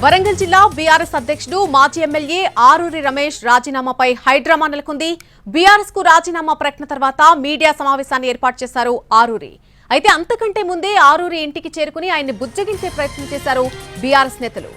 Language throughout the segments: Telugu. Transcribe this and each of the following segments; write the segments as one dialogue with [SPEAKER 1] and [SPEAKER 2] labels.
[SPEAKER 1] వరంగల్ జిల్లా బీఆర్ఎస్ అధ్యక్షుడు మాజీ ఎమ్మెల్యే ఆరూరి రమేష్ రాజీనామాపై హైడ్రామా నెలకొంది. బీఆర్ఎస్ కు రాజీనామా ప్రకటన తర్వాత మీడియా సమావేశాన్ని ఏర్పాటు చేశారు ఆరూరి. అయితే అంతకంటే ముందే ఆరూరి ఇంటికి చేరుకుని ఆయన్ని బుజ్జగించే ప్రయత్నం చేశారు బీఆర్ఎస్ నేతలు.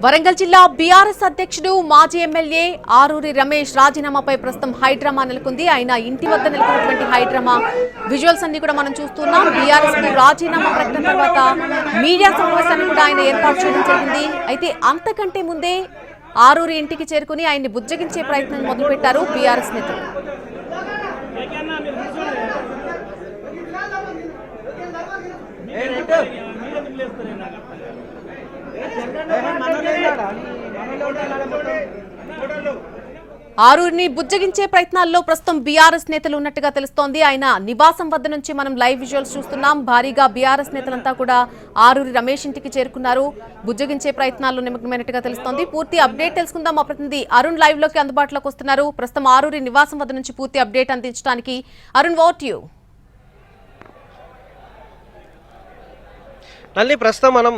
[SPEAKER 1] వరంగల్ జిల్లా బీఆర్ఎస్ అధ్యక్షుడు మాజీ ఎమ్మెల్యే ఆరూరి రమేష్ రాజీనామాపై ప్రస్తుతం హైడ్రామా నెలకొంది. ఆయన ఇంటి వద్ద నెలకొన్నటువంటి హైడ్రామా విజువల్స్ అన్ని కూడా మనం చూస్తున్నాం. బీఆర్ఎస్ కు రాజీనామా ప్రకటన తర్వాత మీడియా సమావేశాన్ని కూడా ఆయన ఏర్పాటు చేయడం జరిగింది. అయితే అంతకంటే ముందే ఆరూరి ఇంటికి చేరుకుని ఆయన్ని బుజ్జగించే ప్రయత్నం మొదలుపెట్టారు బీఆర్ఎస్ నేతలు. ఆరూరిని బుజ్జగించే ప్రయత్నాల్లో ప్రస్తుతం బీఆర్ఎస్ నేతలు ఉన్నట్టుగా తెలుస్తోంది. ఆయన నివాసం వద్ద నుంచి మనం లైవ్ విజువల్స్ చూస్తున్నాం. భారీగా బీఆర్ఎస్ నేతలంతా కూడా ఆరూరి రమేష్ ఇంటికి చేరుకున్నారు. బుజ్జగించే ప్రయత్నాల్లో నిమగ్నమైనట్టుగా తెలుస్తోంది. పూర్తి అప్డేట్ తెలుసుకుందాం. మా ప్రతినిధి అరుణ్ లైవ్ లోకి అందుబాటులోకి వస్తున్నారు. ప్రస్తుతం ఆరూరి నివాసం వద్ద నుంచి పూర్తి అప్డేట్ అందించడానికి అరుణ్, ఓవర్ టు యు.
[SPEAKER 2] మళ్ళీ ప్రస్తుతం మనం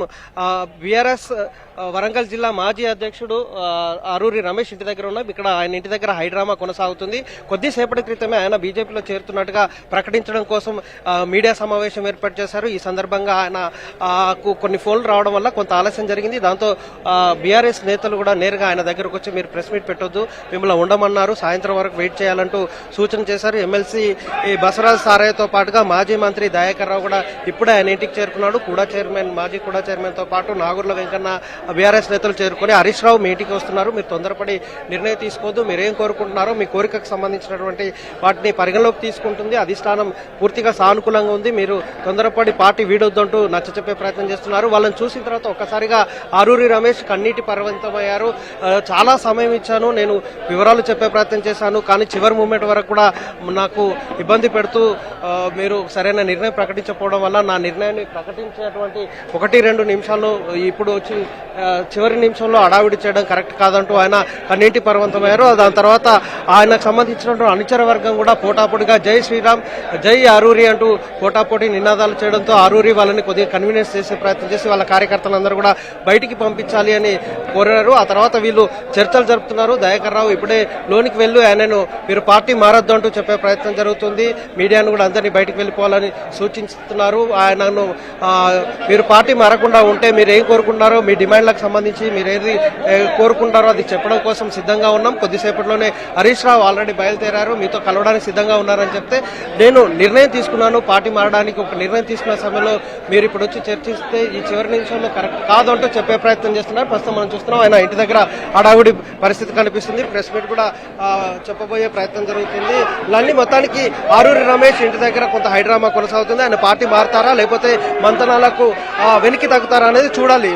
[SPEAKER 2] బీఆర్ఎస్ వరంగల్ జిల్లా మాజీ అధ్యక్షుడు ఆరూరి రమేష్ ఇంటి దగ్గర ఉన్నాం. ఇక్కడ ఆయన ఇంటి దగ్గర హైడ్రామా కొనసాగుతుంది. కొద్దిసేపటి క్రితమే ఆయన బీజేపీలో చేరుతున్నట్టుగా ప్రకటించడం కోసం మీడియా సమావేశం ఏర్పాటు చేశారు. ఈ సందర్భంగా ఆయన కొన్ని ఫోన్లు రావడం వల్ల కొంత ఆలస్యం జరిగింది. దాంతో బీఆర్ఎస్ నేతలు కూడా నేరుగా ఆయన దగ్గరకు వచ్చి మీరు ప్రెస్ మీట్ పెట్టొద్దు, మిమ్మల్ని ఉండమన్నారు, సాయంత్రం వరకు వెయిట్ చేయాలంటూ సూచన చేశారు. ఎమ్మెల్సీ బసవరాజ్ సారయ్యతో పాటుగా మాజీ మంత్రి దయాకర్ రావు కూడా ఇప్పుడే ఆయన ఇంటికి చేరుకున్నాడు. మాజీ కూడా చైర్మన్ తో పాటు నాగూర్ల వెంకన్న బీఆర్ఎస్ నేతలు చేరుకుని హరీష్ రావు మీ ఇంటికి వస్తున్నారు, మీరు తొందరపడి నిర్ణయం తీసుకోవద్దు, మీరేం కోరుకుంటున్నారో మీ కోరికకు సంబంధించినటువంటి వాటిని పరిగణలోకి తీసుకుంటుంది, అధిష్టానం పూర్తిగా సానుకూలంగా ఉంది, మీరు తొందరపడి పార్టీ వీడొద్దంటూ నచ్చ చెప్పే ప్రయత్నం చేస్తున్నారు. వాళ్ళని చూసిన తర్వాత ఒక్కసారిగా ఆరూరి రమేష్ కన్నీటి పర్వంతమయ్యారు. చాలా సమయం ఇచ్చాను, నేను వివరాలు చెప్పే ప్రయత్నం చేశాను, కానీ చివరి మూమెంట్ వరకు కూడా నాకు ఇబ్బంది పెడుతూ మీరు సరైన నిర్ణయం ప్రకటించకపోవడం వల్ల నా నిర్ణయాన్ని ప్రకటించినటువంటి 1-2 నిమిషాల్లో ఇప్పుడు వచ్చి చివరి నిమిషంలో అడావిడి చేయడం కరెక్ట్ కాదంటూ ఆయన కన్నీటి పర్వంతమయ్యారు. దాని తర్వాత ఆయనకు సంబంధించినటువంటి అనుచర వర్గం కూడా పోటాపోటీగా జై శ్రీరామ్, జై ఆరూరి అంటూ పోటాపోటీ నినాదాలు చేయడంతో ఆరూరి వాళ్ళని కొద్దిగా కన్వీనియన్స్ చేసే ప్రయత్నం చేసి వాళ్ళ కార్యకర్తలందరూ కూడా బయటికి పంపించాలి అని కోరారు. ఆ తర్వాత వీళ్ళు చర్చలు జరుపుతున్నారు. దయాకర్ రావు ఇప్పుడే లోనికి వెళ్ళు, ఆయనను మీరు పార్టీ మారద్దు అంటూ చెప్పే ప్రయత్నం జరుగుతుంది. మీడియాను కూడా అందరినీ బయటికి వెళ్ళిపోవాలని సూచిస్తున్నారు. ఆయనను మీరు పార్టీ మారకుండా ఉంటే మీరు ఏం కోరుకుంటున్నారో, మీ డిమాండ్లకు సంబంధించి మీరు ఏది కోరుకుంటారో అది చెప్పడం కోసం సిద్ధంగా ఉన్నాం. కొద్దిసేపట్లోనే హరీష్ రావు ఆల్రెడీ బయలుదేరారు, మీతో కలవడానికి సిద్ధంగా ఉన్నారని చెప్తే నేను నిర్ణయం తీసుకున్నాను, పార్టీ మారడానికి ఒక నిర్ణయం తీసుకున్న సమయంలో మీరు ఇప్పుడు వచ్చి చర్చిస్తే ఈ చివరి నిమిషంలో కరెక్ట్ కాదు అంటూ చెప్పే ప్రయత్నం చేస్తున్నారు. ప్రస్తుతం మనం చూస్తున్నాం ఆయన ఇంటి దగ్గర హడావుడి పరిస్థితి కనిపిస్తుంది. ప్రెస్ మీట్ కూడా చెప్పబోయే ప్రయత్నం జరుగుతుంది. ఇవన్నీ మొత్తానికి ఆరూరి రమేష్ ఇంటి దగ్గర కొంత హైడ్రామా కొనసాగుతుంది. ఆయన పార్టీ మారతారా లేకపోతే మంతనాలకు వెనక్కి తగ్గుతారా అనేది చూడాలి.